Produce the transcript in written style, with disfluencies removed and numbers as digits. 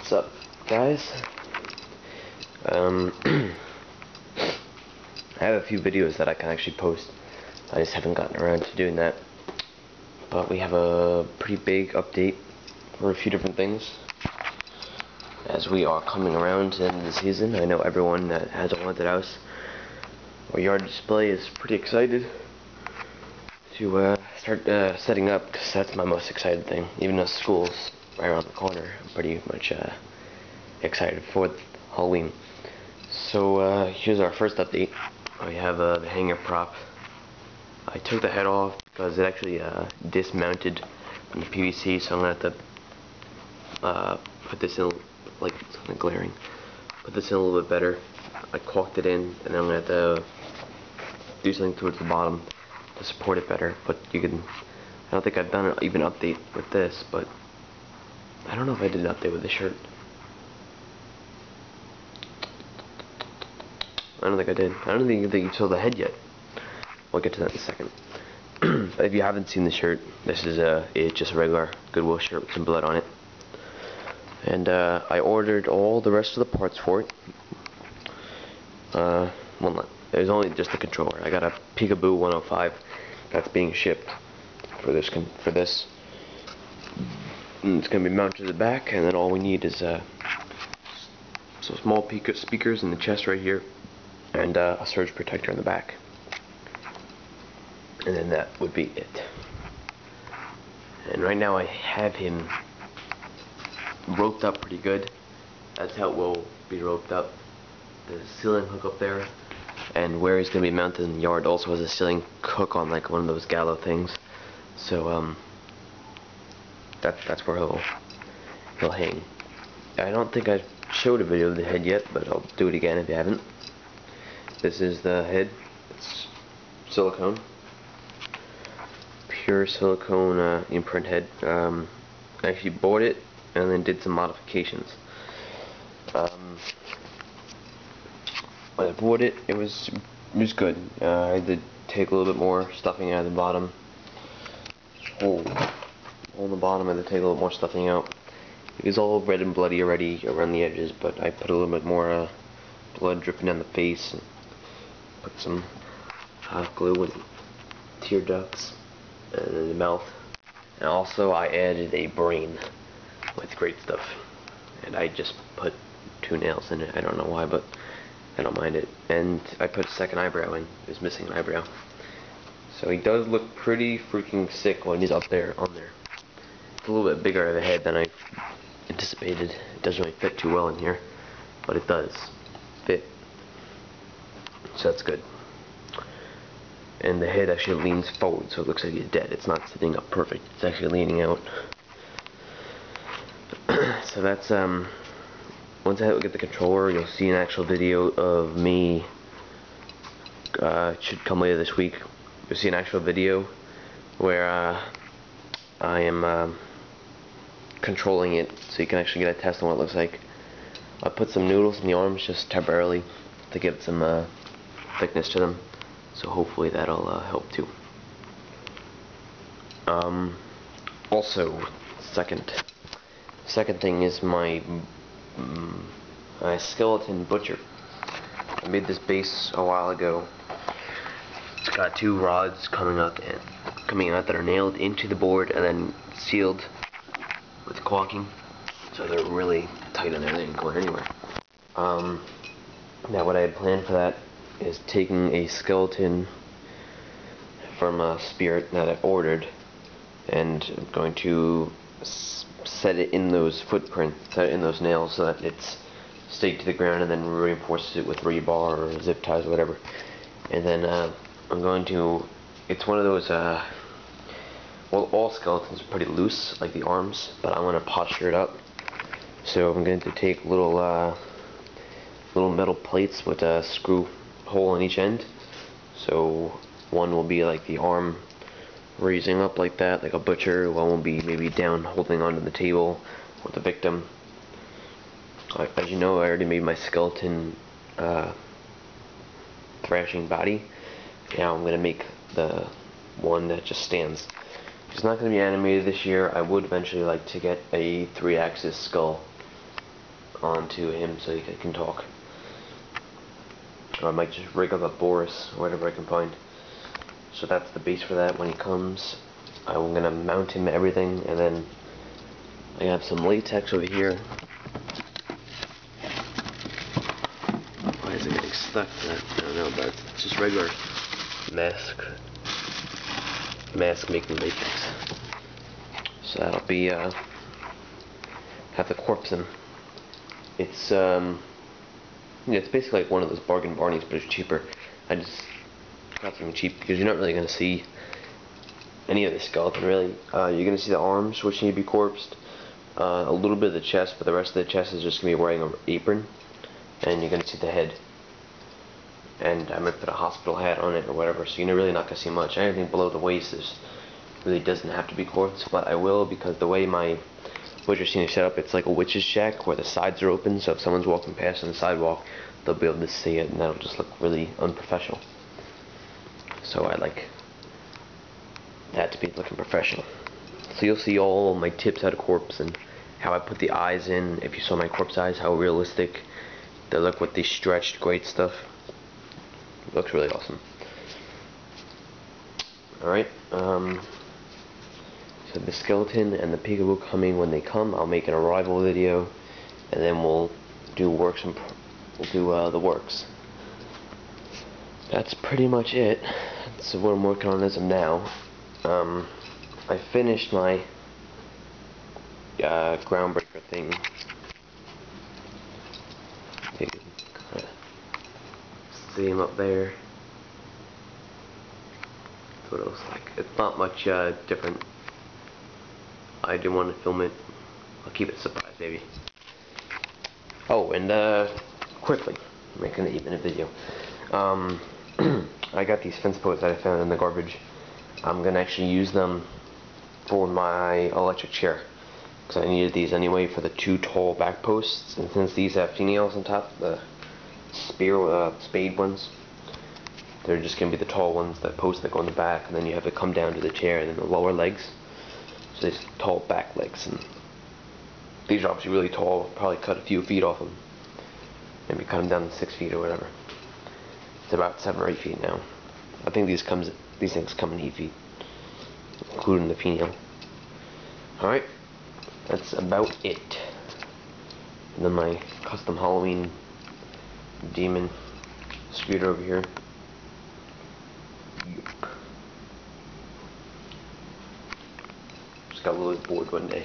What's up, guys? I have a few videos that I can actually post. I just haven't gotten around to doing that. But we have a pretty big update for a few different things. As we are coming around to the end of the season, I know everyone that has a haunted house or yard display is pretty excited to start setting up, because that's my most excited thing. Even though school's right around the corner, I'm pretty much excited for Halloween. So here's our first update. We have the hanger prop. I took the head off because it actually dismounted from the PVC, so I'm gonna have to put this in, like, it's kind of glaring. Put this in a little bit better. I caulked it in, and then I'm gonna have to do something towards the bottom to support it better. But you can, I don't think I've done an even update with this, but I don't know if I did an update with the shirt. I don't think I did. I don't think that you saw the head yet. We'll get to that in a second. But if you haven't seen the shirt, this is it's just a regular Goodwill shirt with some blood on it. And I ordered all the rest of the parts for it. Well, not. There's only just the controller. I got a Peekaboo 105 that's being shipped for this. And it's gonna be mounted to the back, and then all we need is some small speakers in the chest right here, and a surge protector in the back. And then that would be it. And right now I have him roped up pretty good. That's how it will be roped up. The ceiling hook up there, and where he's going to be mounted in the yard also has a ceiling hook on, like one of those gallows things. So that's where he'll hang. I don't think I showed a video of the head yet, but I'll do it again if you haven't. This is the head. It's silicone, pure silicone imprint head. I actually bought it and then did some modifications. When I bought it, it was good. I had to take a little bit more stuffing out of the bottom. Hole in the bottom, I had to take a little more stuffing out. It was all red and bloody already around the edges, but I put a little bit more blood dripping down the face, and put some hot glue and tear ducts in the mouth. And also I added a brain with great stuff. And I just put 2 nails in it. I don't know why, but I don't mind it. And I put a second eyebrow in. It was missing an eyebrow. So he does look pretty freaking sick when he's up there, on there. It's a little bit bigger of a head than I anticipated. It doesn't really fit too well in here, but it does fit. So that's good. And the head actually leans forward, so it looks like he's dead. It's not sitting up perfect. It's actually leaning out. So that's once I get the controller, you'll see an actual video of me. It should come later this week. You'll see an actual video where I am controlling it, so you can actually get a test on what it looks like. I put some noodles in the arms just temporarily to give some thickness to them, so hopefully that'll help too. Also, second thing is my skeleton butcher. I made this base a while ago. It's got 2 rods coming out that are nailed into the board and then sealed with caulking, so they're really tight in there. They didn't go anywhere. Now what I had planned for that is taking a skeleton from a spirit that I've ordered, and I'm going to set it in those footprints, set it in those nails, so that it's staked to the ground, and then reinforce it with rebar or zip ties or whatever. And then I'm going to, it's one of those, well, all skeletons are pretty loose, like the arms, but I want to posture it up. So I'm going to take little metal plates with a screw hole in each end. So one will be like the arm raising up like that, like a butcher. One will be maybe down holding onto the table with the victim. As you know, I already made my skeleton thrashing body. Now I'm going to make the one that just stands. It's not going to be animated this year. I would eventually like to get a 3-axis skull onto him so he can talk. Or I might just rig up a Boris, or whatever I can find. So that's the base for that. When he comes, I'm gonna mount him everything, and then I have some latex over here. Why is it getting stuck? I don't know, but it's just regular mask making latex. So that'll be have the corpse in. It's yeah, it's basically like one of those bargain Barneys, but it's cheaper. I just got something cheap because you're not really gonna see any of the skeleton really. You're gonna see the arms, which need to be corpsed, a little bit of the chest, but the rest of the chest is just gonna be wearing an apron, and you're gonna see the head. And I might put a hospital hat on it or whatever, so you're really not gonna see much. Anything below the waist really doesn't have to be corpsed, but I will, because the way my Witcher scene is set up, it's like a witch's shack where the sides are open, so if someone's walking past on the sidewalk, they'll be able to see it, and that'll just look really unprofessional. So I like that to be looking professional. So you'll see all my tips how to corpse and how I put the eyes in. If you saw my corpse eyes, how realistic they look with the stretched great stuff. It looks really awesome. Alright, so the skeleton and the peekaboo coming when they come. I'll make an arrival video, and then we'll do works and the works. That's pretty much it. That's what I'm working on as of now. I finished my groundbreaker thing. You can kind of see him up there. That's what it looks like. It's not much different. I didn't want to film it. I'll keep it a surprise, maybe. Oh, and quickly, making an 8-minute video. I got these fence posts that I found in the garbage. I'm gonna actually use them for my electric chair, because I needed these anyway for the 2 tall back posts. And since these have fingernails on top, the spade ones, they're just gonna be the tall ones, that posts that go in the back, and then you have to come down to the chair, and then the lower legs. So these tall back legs, and these are obviously really tall. Probably cut a few feet off them. Maybe cut them down to 6 feet or whatever. It's about 7 or 8 feet now. I think these things come in 8 feet, including the finial. Alright, that's about it. And then my custom Halloween demon scooter over here. Just got really bored one day.